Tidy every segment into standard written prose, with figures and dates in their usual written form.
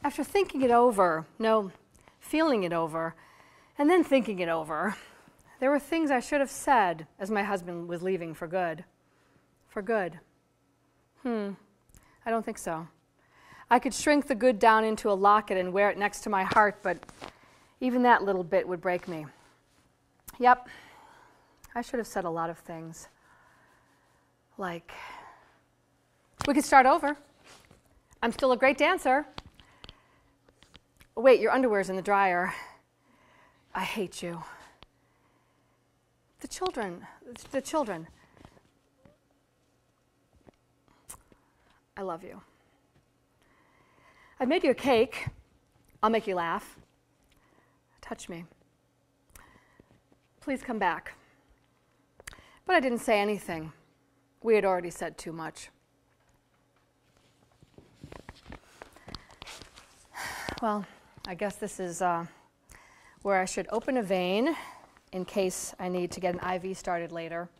After thinking it over, no, feeling it over, and then thinking it over, there were things I should have said as my husband was leaving for good. For good. I don't think so. I could shrink the good down into a locket and wear it next to my heart, but even that little bit would break me. Yep, I should have said a lot of things. Like, we could start over. I'm still a great dancer. Wait, your underwear's in the dryer. I hate you. The children. I love you. I've made you a cake. I'll make you laugh. Touch me. Please come back. But I didn't say anything. We had already said too much. Well, I guess this is where I should open a vein in case I need to get an IV started later,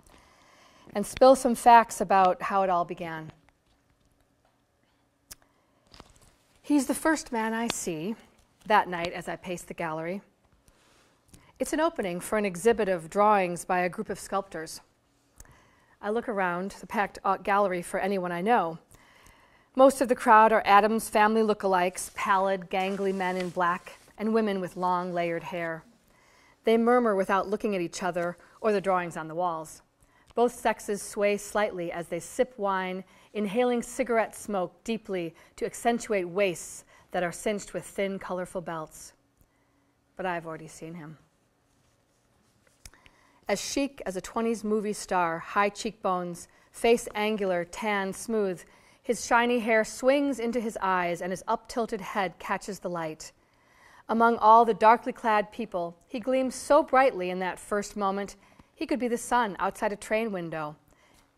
and spill some facts about how it all began. He's the first man I see that night as I pace the gallery. It's an opening for an exhibit of drawings by a group of sculptors. I look around the packed gallery for anyone I know. Most of the crowd are Addams Family lookalikes, pallid, gangly men in black, and women with long, layered hair. They murmur without looking at each other or the drawings on the walls. Both sexes sway slightly as they sip wine, inhaling cigarette smoke deeply to accentuate waists that are cinched with thin, colorful belts. But I've already seen him. As chic as a 20s movie star, high cheekbones, face angular, tan, smooth, his shiny hair swings into his eyes and his up-tilted head catches the light. Among all the darkly clad people, he gleams so brightly in that first moment, he could be the sun outside a train window.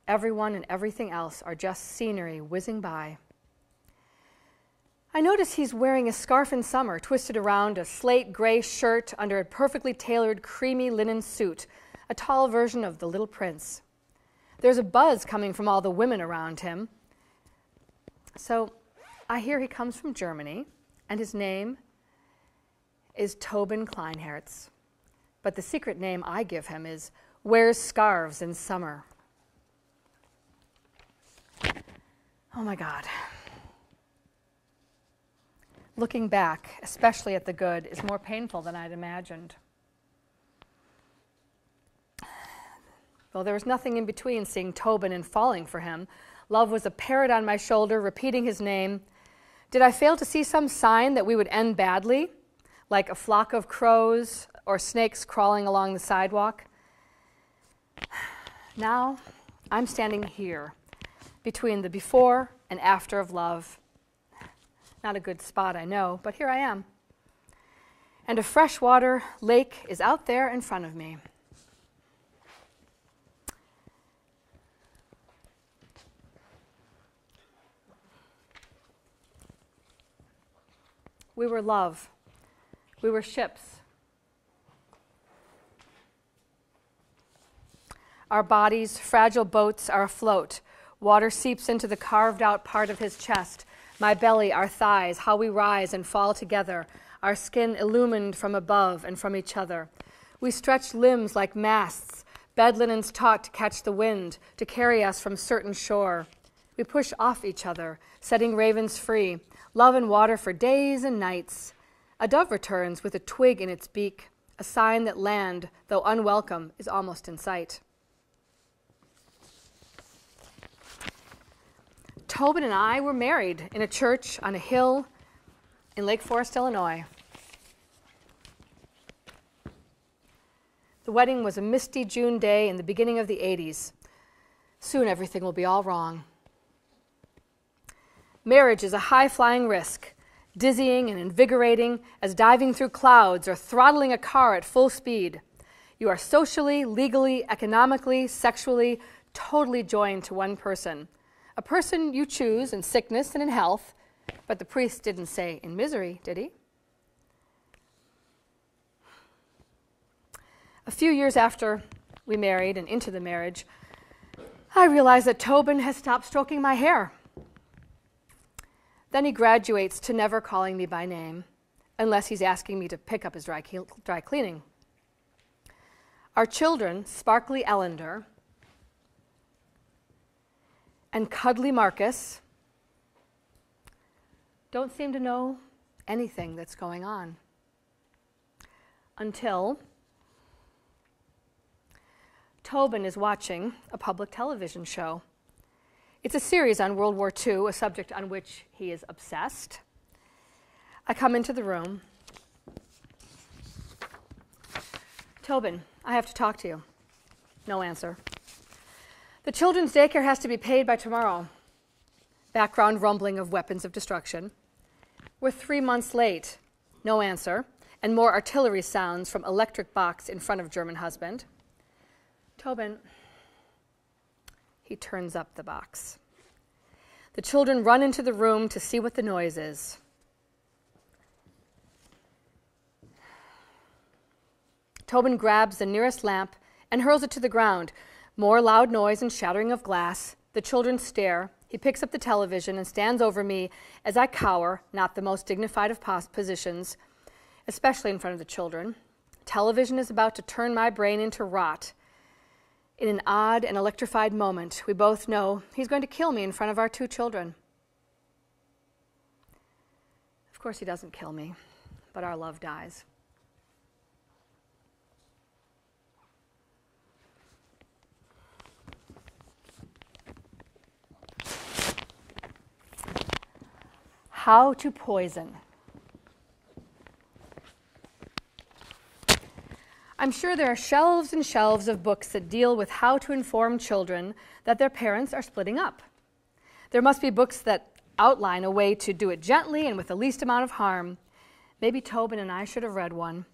Everyone and everything else are just scenery whizzing by. I notice he's wearing a scarf in summer, twisted around a slate gray shirt under a perfectly tailored creamy linen suit, a tall version of the Little Prince. There's a buzz coming from all the women around him. So I hear he comes from Germany, and his name is Tobin Kleinherz. But the secret name I give him is Wears Scarves in Summer. Oh my God. Looking back, especially at the good, is more painful than I'd imagined. Well, there was nothing in between seeing Tobin and falling for him. Love was a parrot on my shoulder, repeating his name. Did I fail to see some sign that we would end badly, like a flock of crows or snakes crawling along the sidewalk? Now, I'm standing here, between the before and after of love. Not a good spot, I know, but here I am. And a freshwater lake is out there in front of me. We were love. We were ships. Our bodies, fragile boats, are afloat. Water seeps into the carved-out part of his chest. My belly, our thighs, how we rise and fall together, our skin illumined from above and from each other. We stretch limbs like masts, bed linens taut to catch the wind, to carry us from certain shore. We push off each other, setting ravens free, love and water for days and nights. A dove returns with a twig in its beak, a sign that land, though unwelcome, is almost in sight. Tobin and I were married in a church on a hill in Lake Forest, Illinois. The wedding was a misty June day in the beginning of the 80s. Soon everything will be all wrong. Marriage is a high-flying risk, dizzying and invigorating as diving through clouds or throttling a car at full speed. You are socially, legally, economically, sexually, totally joined to one person. A person you choose in sickness and in health, but the priest didn't say in misery, did he? A few years after we married and into the marriage, I realized that Tobin has stopped stroking my hair. Then he graduates to never calling me by name, unless he's asking me to pick up his dry cleaning. Our children, Sparkly Ellender and Cuddly Marcus, don't seem to know anything that's going on. Until Tobin is watching a public television show. It's a series on World War II, a subject on which he is obsessed. I come into the room. Tobin, I have to talk to you. No answer. The children's daycare has to be paid by tomorrow. Background rumbling of weapons of destruction. We're 3 months late. No answer. And more artillery sounds from electric box in front of German husband. Tobin, he turns up the box. The children run into the room to see what the noise is. Tobin grabs the nearest lamp and hurls it to the ground. More loud noise and shattering of glass. The children stare. He picks up the television and stands over me as I cower, not the most dignified of positions, especially in front of the children. Television is about to turn my brain into rot. In an odd and electrified moment, we both know he's going to kill me in front of our 2 children. Of course, he doesn't kill me, but our love dies. How to poison. I'm sure there are shelves and shelves of books that deal with how to inform children that their parents are splitting up. There must be books that outline a way to do it gently and with the least amount of harm. Maybe Tobin and I should have read one.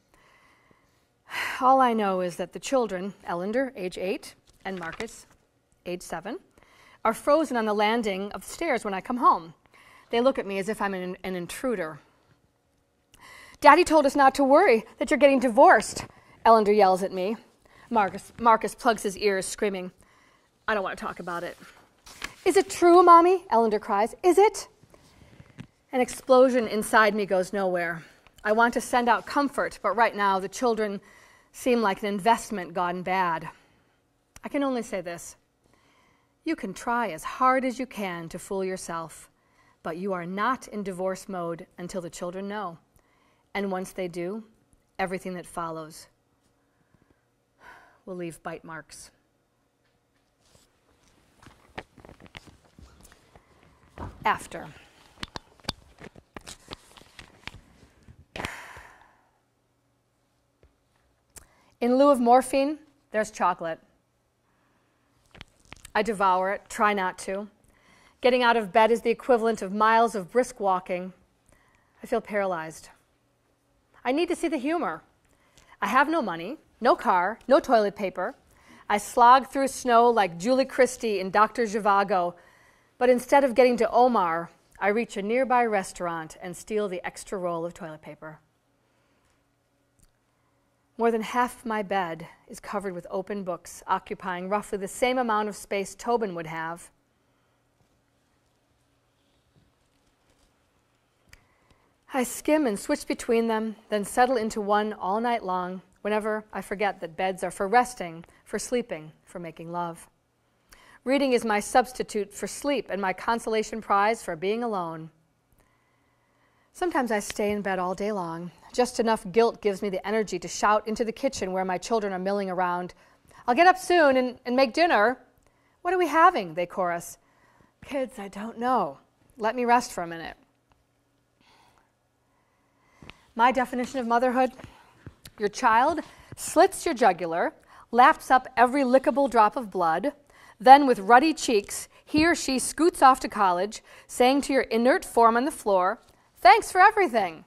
All I know is that the children, Ellender, age 8, and Marcus, age 7, are frozen on the landing of the stairs when I come home. They look at me as if I'm an intruder. Daddy told us not to worry, that you're getting divorced, Ellender yells at me. Marcus plugs his ears, screaming, I don't want to talk about it. Is it true, Mommy? Ellender cries. Is it? An explosion inside me goes nowhere. I want to send out comfort, but right now the children seem like an investment gone bad. I can only say this. You can try as hard as you can to fool yourself, but you are not in divorce mode until the children know. And once they do, everything that follows will leave bite marks. After. In lieu of morphine, there's chocolate. I devour it, try not to. Getting out of bed is the equivalent of miles of brisk walking. I feel paralyzed. I need to see the humor. I have no money, no car, no toilet paper. I slog through snow like Julie Christie in Dr. Zhivago, but instead of getting to Omar, I reach a nearby restaurant and steal the extra roll of toilet paper. More than half my bed is covered with open books, occupying roughly the same amount of space Tobin would have. I skim and switch between them, then settle into one all night long, whenever I forget that beds are for resting, for sleeping, for making love. Reading is my substitute for sleep and my consolation prize for being alone. Sometimes I stay in bed all day long. Just enough guilt gives me the energy to shout into the kitchen where my children are milling around. I'll get up soon and make dinner. What are we having? They chorus. Kids, I don't know. Let me rest for a minute. My definition of motherhood: your child slits your jugular, laps up every lickable drop of blood, then with ruddy cheeks, he or she scoots off to college, saying to your inert form on the floor, "Thanks for everything."